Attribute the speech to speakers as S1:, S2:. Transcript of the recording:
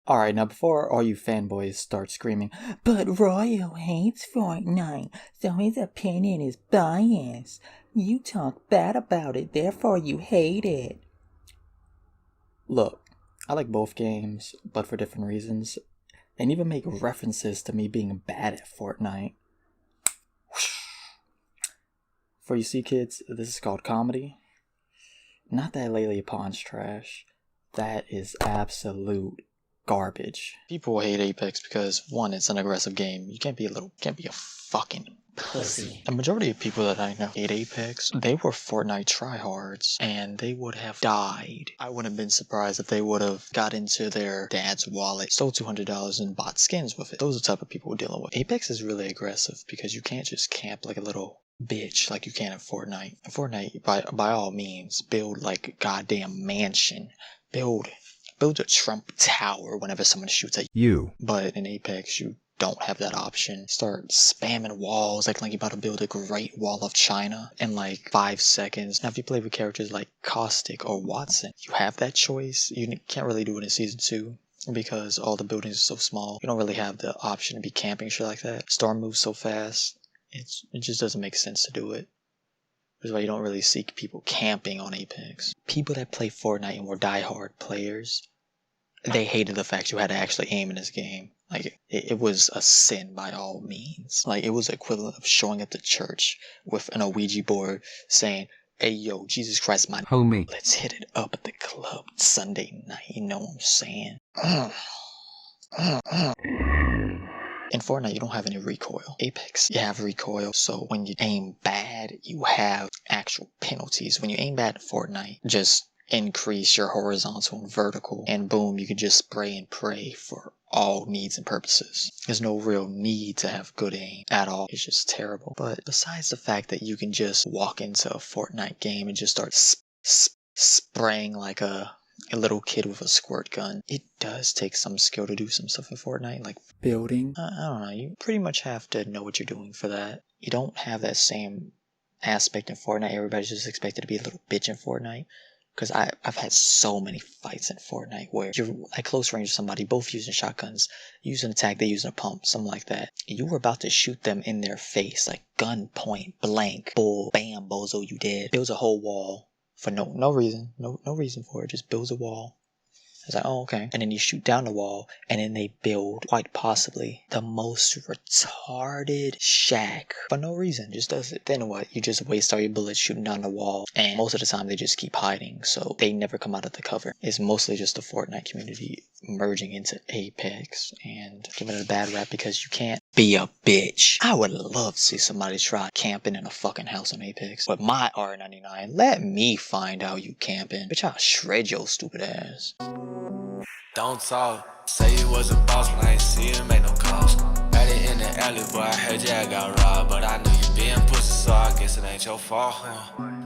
S1: Alright, now before all you fanboys start screaming, but Royal hates Fortnite, so his opinion is biased. You talk bad about it, therefore you hate it. Look, I like both games, but for different reasons, and even make references to me being bad at Fortnite. For you see, kids, this is called comedy. Not that Layla Upon's trash. That is absolute garbage. People hate Apex because, one, it's an aggressive game. You can't be a fucking pussy. The majority of people that I know hate Apex, they were Fortnite tryhards, and they would have died. I wouldn't have been surprised if they would have got into their dad's wallet, stole $200 and bought skins with it. Those are the type of people we're dealing with. Apex is really aggressive because you can't just camp like a little bitch like you can in Fortnite. In Fortnite, by all means, build like a goddamn mansion. Build a Trump Tower whenever someone shoots at you. But in Apex, you don't have that option. Start spamming walls like you're about to build a Great Wall of China in like 5 seconds. Now, if you play with characters like Caustic or Watson, you have that choice. You can't really do it in Season 2 because all the buildings are so small. You don't really have the option to be camping shit like that. Storm moves so fast. It just doesn't make sense to do it. That's why you don't really see people camping on Apex. People that play Fortnite and were diehard players, they hated the fact you had to actually aim in this game. Like, it was a sin by all means. Like, it was the equivalent of showing up to church with an Ouija board saying, hey, yo, Jesus Christ, my homie, let's hit it up at the club Sunday night. You know what I'm saying? In Fortnite, you don't have any recoil. Apex, you have recoil, so when you aim bad, you have actual penalties. When you aim bad in Fortnite, just increase your horizontal and vertical, and boom, you can just spray and pray for all needs and purposes. There's no real need to have good aim at all. It's just terrible. But besides the fact that you can just walk into a Fortnite game and just start spraying like a little kid with a squirt gun, it does take some skill to do some stuff in Fortnite, like building. I don't know, you pretty much have to know what you're doing for that. You don't have that same aspect in Fortnite. Everybody's just expected to be a little bitch in Fortnite. Because I've had so many fights in Fortnite where you're at close range with somebody, both using shotguns, using an attack, they using a pump, something like that. You were about to shoot them in their face, like gun point blank, bull, bam, bozo, you dead. Builds a whole wall for no reason, no reason for it, just builds a wall. It's like, oh, okay. And then you shoot down the wall, and then they build, quite possibly, the most retarded shack. For no reason, just does it. Then what? You just waste all your bullets shooting down the wall, and most of the time they just keep hiding, so they never come out of the cover. It's mostly just the Fortnite community merging into Apex, and giving it a bad rap because you can't be a bitch. I would love to see somebody try camping in a fucking house on Apex. With my R99, let me find out you camping. Bitch, I'll shred your stupid ass.
S2: Don't talk, say you was a boss, but I ain't see you make no calls. Got it in the alley, boy, I heard you got robbed, but I knew you being pussy, so I guess it ain't your fault.